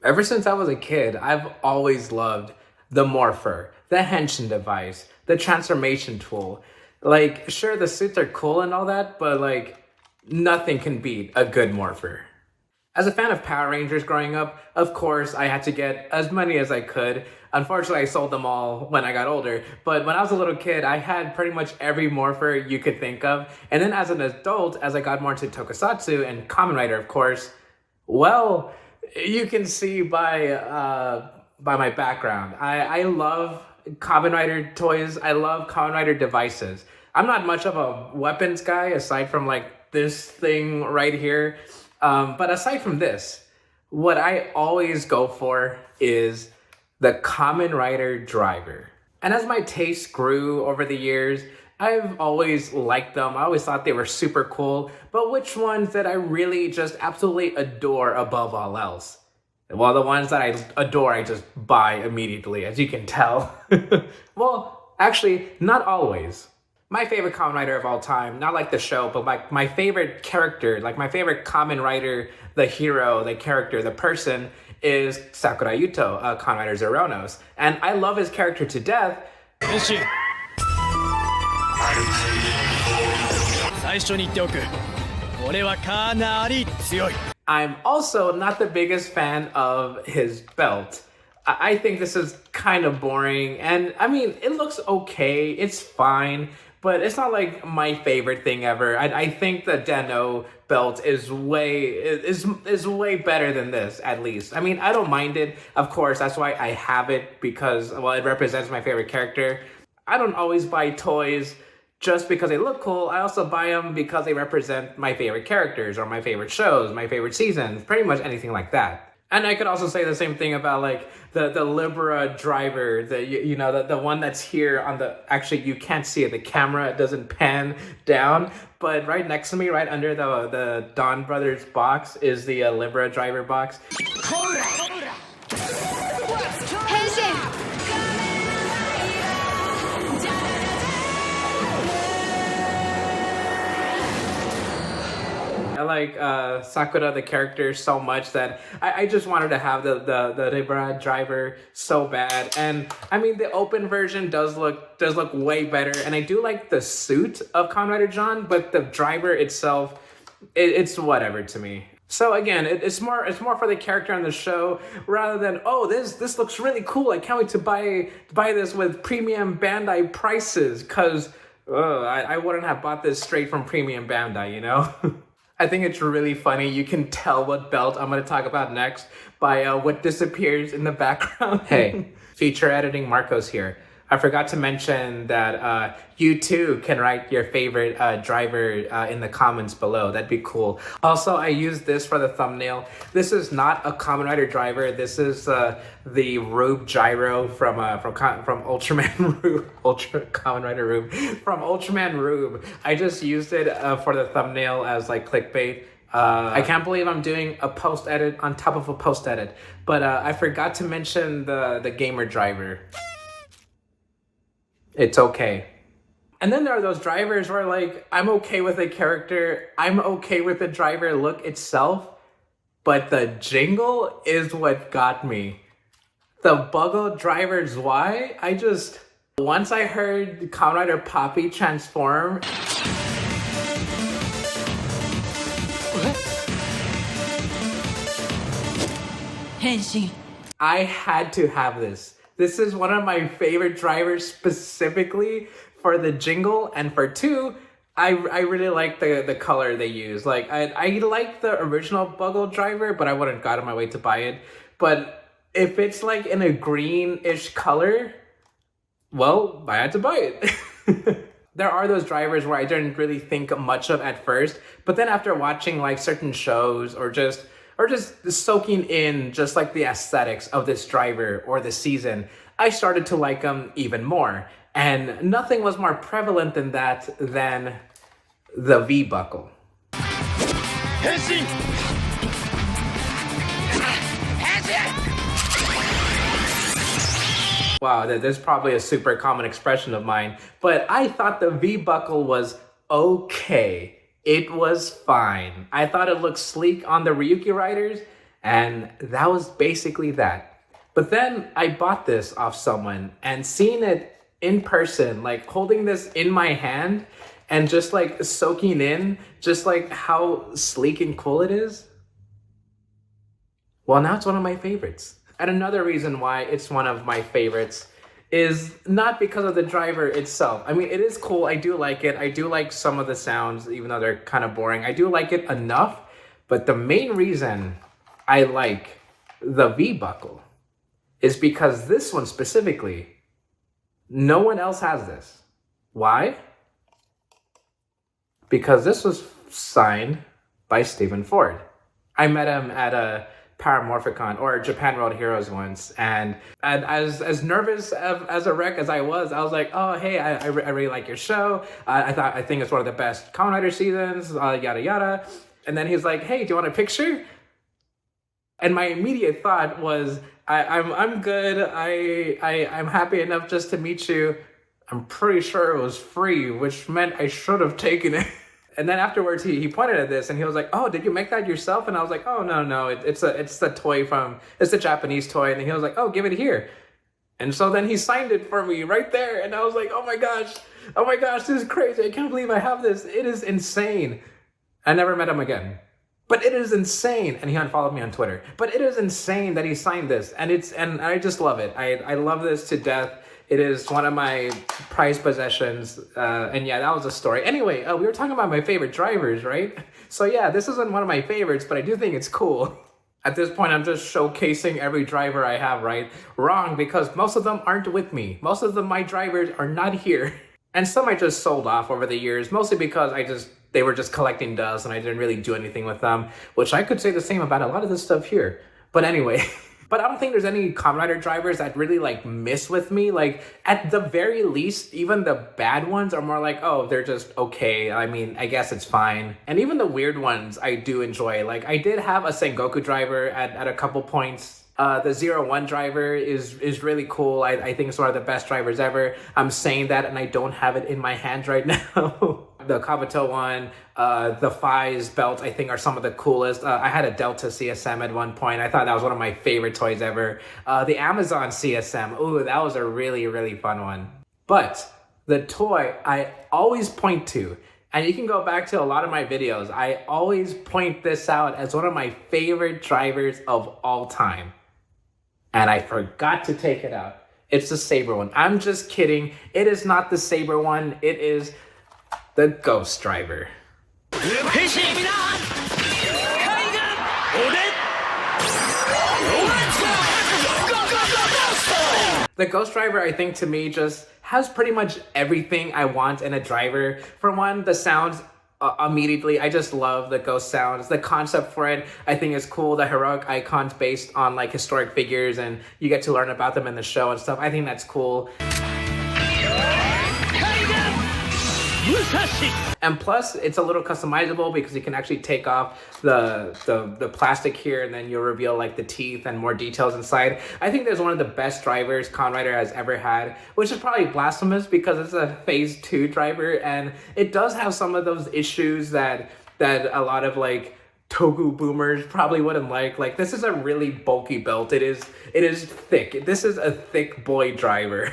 Ever since I was a kid, I've always loved the morpher, the henshin device, the transformation tool. Like, sure, the suits are cool and all that, but like, nothing can beat a good morpher. As a fan of Power Rangers growing up, of course, I had to get as many as I could. Unfortunately, I sold them all when I got older. But when I was a little kid, I had pretty much every morpher you could think of. And then as an adult, as I got more into Tokusatsu and Kamen Rider, of course, well, you can see by my background. I love Kamen Rider toys. I love Kamen Rider devices. I'm not much of a weapons guy aside from like this thing right here. But aside from this, what I always go for is the Kamen Rider driver. And as my taste grew over the years, I've always liked them. I always thought they were super cool. But which ones that I really just absolutely adore above all else? Well, the ones that I adore, I just buy immediately, as you can tell. Well, actually, not always. My favorite Kamen Rider of all time, not like the show, but like my favorite character, like my favorite Kamen Rider, the hero, the character, the person, is Sakura Yuto, Kamen Rider Zeronos. And I love his character to death. I'm also not the biggest fan of his belt. I think this is kind of boring, and I mean, it looks okay, it's fine, but it's not like my favorite thing ever. I think the Deno belt is way better than this, at least. I mean, I don't mind it. Of course, that's why I have it, because, well, it represents my favorite character. I don't always buy toys just because they look cool. I also buy them because they represent my favorite characters or my favorite shows, my favorite seasons, pretty much anything like that. And I could also say the same thing about like the Libra driver, the one that's here on the, actually you can't see it, the camera doesn't pan down, but right next to me, right under the Don Brothers box is the Libra driver box. I like Sakura, the character, so much that I just wanted to have the Libra driver so bad. And I mean, the open version does look way better. And I do like the suit of Kamen Rider John, but the driver itself, it's whatever to me. So again, it's more for the character on the show rather than, oh, this looks really cool. I can't wait to buy this with premium Bandai prices, because I wouldn't have bought this straight from premium Bandai, you know? I think it's really funny. You can tell what belt I'm going to talk about next by what disappears in the background. Hey, feature editing Marcos here. I forgot to mention that you too can write your favorite driver in the comments below. That'd be cool. Also, I used this for the thumbnail. This is not a Kamen Rider driver. This is the Rube Gyro from Ultraman Rube, Kamen Rider Rube, from Ultraman Rube. I just used it for the thumbnail as like clickbait. I can't believe I'm doing a post edit on top of a post edit, but I forgot to mention the gamer driver. It's okay. And then there are those drivers where like, I'm okay with the character, I'm okay with the driver look itself, but the jingle is what got me. The Buggle Driver's why? Once I heard Kamen Rider Poppy transform, Henshin. I had to have this. This is one of my favorite drivers specifically for the jingle, and for two, I really like the color they use. Like, I like the original Buggle driver, but I wouldn't have gotten my way to buy it. But if it's like in a greenish color, well, I had to buy it. There are those drivers where I didn't really think much of at first, but then after watching like certain shows or just soaking in just like the aesthetics of this driver or the season, I started to like them even more. And nothing was more prevalent than the V-buckle. Wow, that's probably a super common expression of mine, but I thought the V-buckle was okay. It was fine. I thought it looked sleek on the Ryuki riders, And that was basically that. But then I bought this off someone, and seeing it in person, like holding this in my hand and just like soaking in just like how sleek and cool it is, well, now it's one of my favorites. And another reason why it's one of my favorites is not because of the driver itself. I mean, it is cool. I do like it. I do like some of the sounds, even though they're kind of boring. I do like it enough. But the main reason I like the V-buckle is because this one specifically, no one else has this. Why? Because this was signed by Stephen Ford. I met him at a Paramorphicon or Japan World Heroes once, and as nervous as a wreck as I was like, oh hey, I really like your show. I think it's one of the best Kamen Rider seasons. Yada yada. And then he's like, hey, do you want a picture? And my immediate thought was, I'm good. I'm happy enough just to meet you. I'm pretty sure it was free, which meant I should have taken it. And then afterwards, he pointed at this and he was like, oh, did you make that yourself? And I was like, oh, no, it's the toy it's the Japanese toy. And he was like, oh, give it here. And so then he signed it for me right there. And I was like, oh my gosh, this is crazy. I can't believe I have this. It is insane. I never met him again. But it is insane. And he unfollowed me on Twitter. But it is insane that he signed this. And I just love it. I love this to death. It is one of my prized possessions. And yeah, that was a story. Anyway, we were talking about my favorite drivers, right? So yeah, this isn't one of my favorites, but I do think it's cool. At this point, I'm just showcasing every driver I have, right? Wrong, because most of them aren't with me. Most of my drivers are not here. And some I just sold off over the years, mostly because they were just collecting dust and I didn't really do anything with them, which I could say the same about a lot of this stuff here. But anyway, but I don't think there's any Kamen Rider drivers that really like miss with me. Like at the very least, even the bad ones are more like, oh, they're just okay. I mean, I guess it's fine. And even the weird ones I do enjoy. Like I did have a Sengoku driver at a couple points. The 01 driver is really cool. I think it's one of the best drivers ever. I'm saying that and I don't have it in my hand right now. The Kabuto one, the Fi's belt, I think are some of the coolest. I had a Delta CSM at one point. I thought that was one of my favorite toys ever. The Amazon CSM, ooh, that was a really, really fun one. But the toy I always point to, and you can go back to a lot of my videos, I always point this out as one of my favorite drivers of all time. And I forgot to take it out. It's the Saber one. I'm just kidding. It is not the Saber one. It is the Ghost driver. The Ghost driver, I think, to me, just has pretty much everything I want in a driver. For one, the sounds immediately, I just love the Ghost sounds. The concept for it, I think, is cool. The heroic icons based on like historic figures, and you get to learn about them in the show and stuff. I think that's cool. And plus, it's a little customizable because you can actually take off the plastic here and then you'll reveal like the teeth and more details inside. I think there's one of the best drivers Kamen Rider has ever had, which is probably blasphemous because it's a phase 2 driver and it does have some of those issues that a lot of like Togu boomers probably wouldn't like. Like this is a really bulky belt. It is thick. This is a thick boy driver.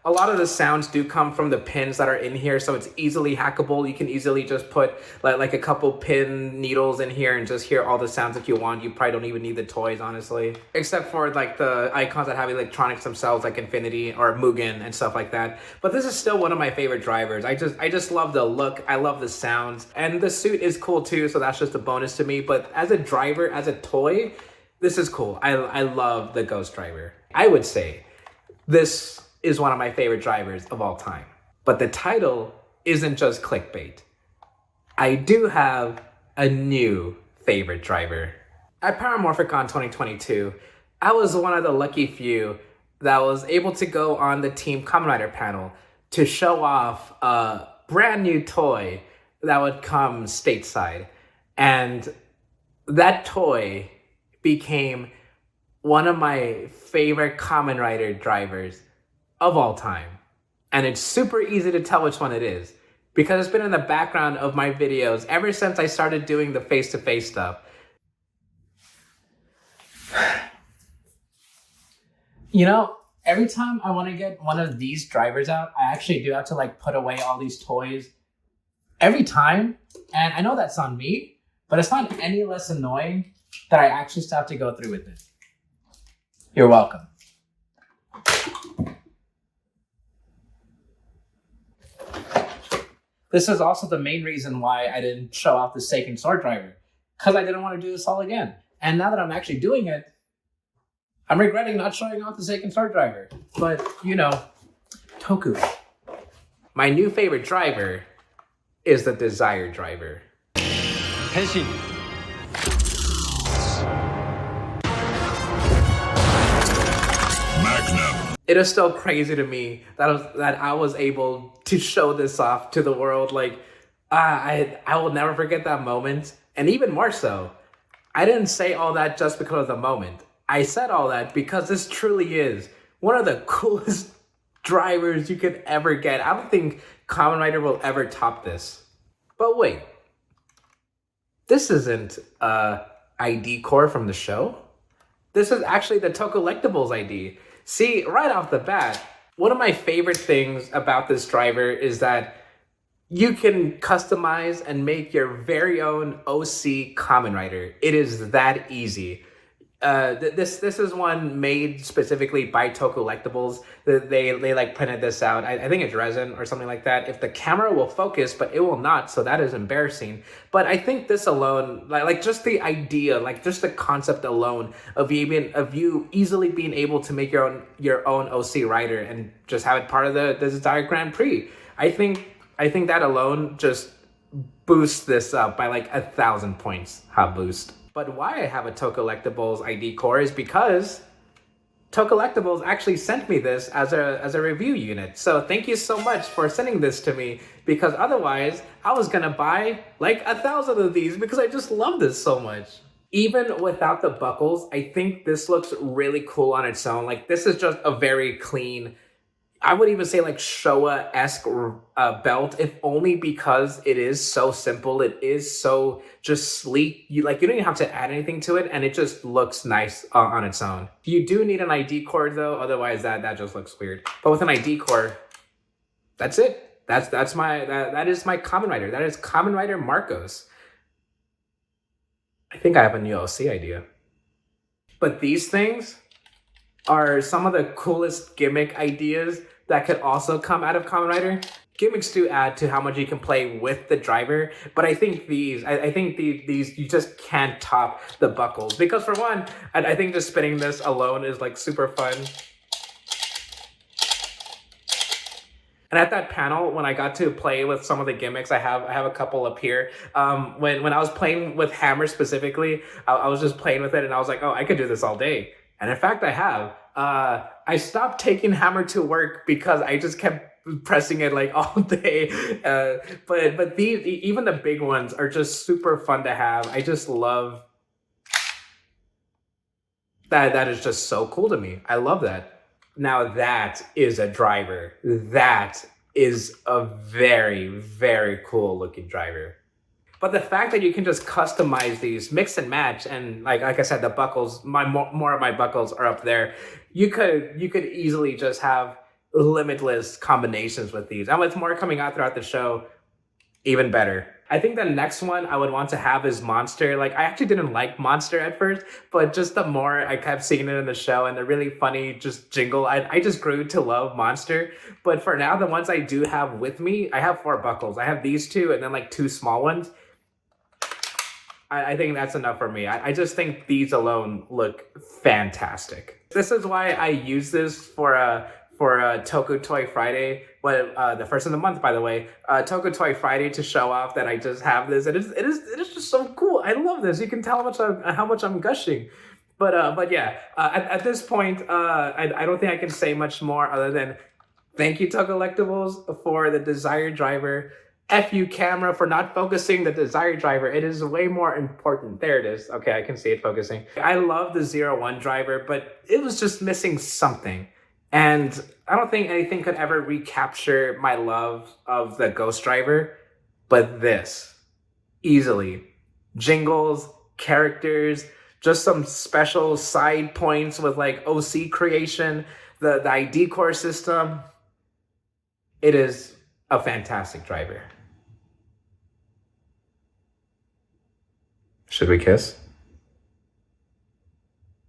A lot of the sounds do come from the pins that are in here, so it's easily hackable. You can easily just put like a couple pin needles in here and just hear all the sounds that you want. You probably don't even need the toys, honestly. Except for like the icons that have electronics themselves, like Infinity or Mugen and stuff like that. But this is still one of my favorite drivers. I just love the look. I love the sounds. And the suit is cool too, so that's just a bonus to me. But as a driver, as a toy, this is cool. I love the Ghost driver. I would say this is one of my favorite drivers of all time. But the title isn't just clickbait. I do have a new favorite driver. At Paramorphicon 2022, I was one of the lucky few that was able to go on the Team Kamen Rider panel to show off a brand new toy that would come stateside. And that toy became one of my favorite Kamen Rider drivers of all time. And it's super easy to tell which one it is because it's been in the background of my videos ever since I started doing the face-to-face stuff. You know, every time I want to get one of these drivers out, I actually do have to like put away all these toys every time. And I know that's on me, but it's not any less annoying that I actually still have to go through with it. You're welcome. This is also the main reason why I didn't show off the Seiken Sword Driver, because I didn't want to do this all again. And now that I'm actually doing it, I'm regretting not showing off the Seiken Sword Driver. But, you know, Toku. My new favorite driver is the Desire Driver. Henshin. Magnum. It is still crazy to me that I was able to show this off to the world. Like, I will never forget that moment. And even more so, I didn't say all that just because of the moment. I said all that because this truly is one of the coolest drivers you could ever get. I don't think Kamen Rider will ever top this. But wait, this isn't ID core from the show. This is actually the Tocollectibles ID. See, right off the bat, one of my favorite things about this driver is that you can customize and make your very own OC Kamen Rider. It is that easy. This is one made specifically by Tocollectibles. They like printed this out. I think it's resin or something like that. If the camera will focus, but it will not, so that is embarrassing. But I think this alone, like just the idea, like just the concept alone of you easily being able to make your own OC rider and just have it part of the Desire Grand Prix. I think that alone just boosts this up by like 1,000 points. Hot boost. But why I have a Tocollectibles ID core is because Tocollectibles actually sent me this as a review unit. So thank you so much for sending this to me, because otherwise I was gonna buy like 1,000 of these because I just love this so much. Even without the buckles, I think this looks really cool on its own. Like, this is just a very clean, I would even say like Showa-esque belt, if only because it is so simple. It is so just sleek. You don't even have to add anything to it, and it just looks nice on its own. You do need an ID cord though, otherwise that just looks weird. But with an ID cord, that's it. That is my Kamen Rider. That is Kamen Rider Marcos. I think I have a new OC idea. But these things are some of the coolest gimmick ideas that could also come out of Kamen Rider. Gimmicks do add to how much you can play with the driver, but I think these you just can't top the buckles, because for one, I think just spinning this alone is like super fun. And at that panel, when I got to play with some of the gimmicks, I have a couple up here. When I was playing with Hammer specifically, I was just playing with it, and I was like, oh, I could do this all day. And in fact, I have. I stopped taking Hammer to work because I just kept pressing it like all day. But these, even the big ones, are just super fun to have. I just love that. That is just so cool to me. I love that. Now that is a driver. That is a very, very cool looking driver. But the fact that you can just customize these, mix and match, and like I said, the buckles, more of my buckles are up there. You could easily just have limitless combinations with these. And with more coming out throughout the show, even better. I think the next one I would want to have is Monster. Like, I actually didn't like Monster at first, but just the more I kept seeing it in the show and the really funny just jingle, I just grew to love Monster. But for now, the ones I do have with me, I have 4 buckles. I have these 2 and then like 2 small ones. I think that's enough for me. I just think these alone look fantastic. This is why I use this for a Toku Toy Friday, the first of the month, by the way, Toku Toy Friday, to show off that I just have this. It is just so cool. I love this. You can tell how much I'm gushing. But yeah, at this point, I don't think I can say much more other than thank you, Tocollectibles, for the Desire Driver. F you, camera, for not focusing the Desire Driver. It is way more important. There it is. Okay, I can see it focusing. I love the 01 driver, but it was just missing something. And I don't think anything could ever recapture my love of the Ghost Driver, but this. Easily. Jingles, characters, just some special side points with like OC creation, the ID core system. It is a fantastic driver. Should we kiss?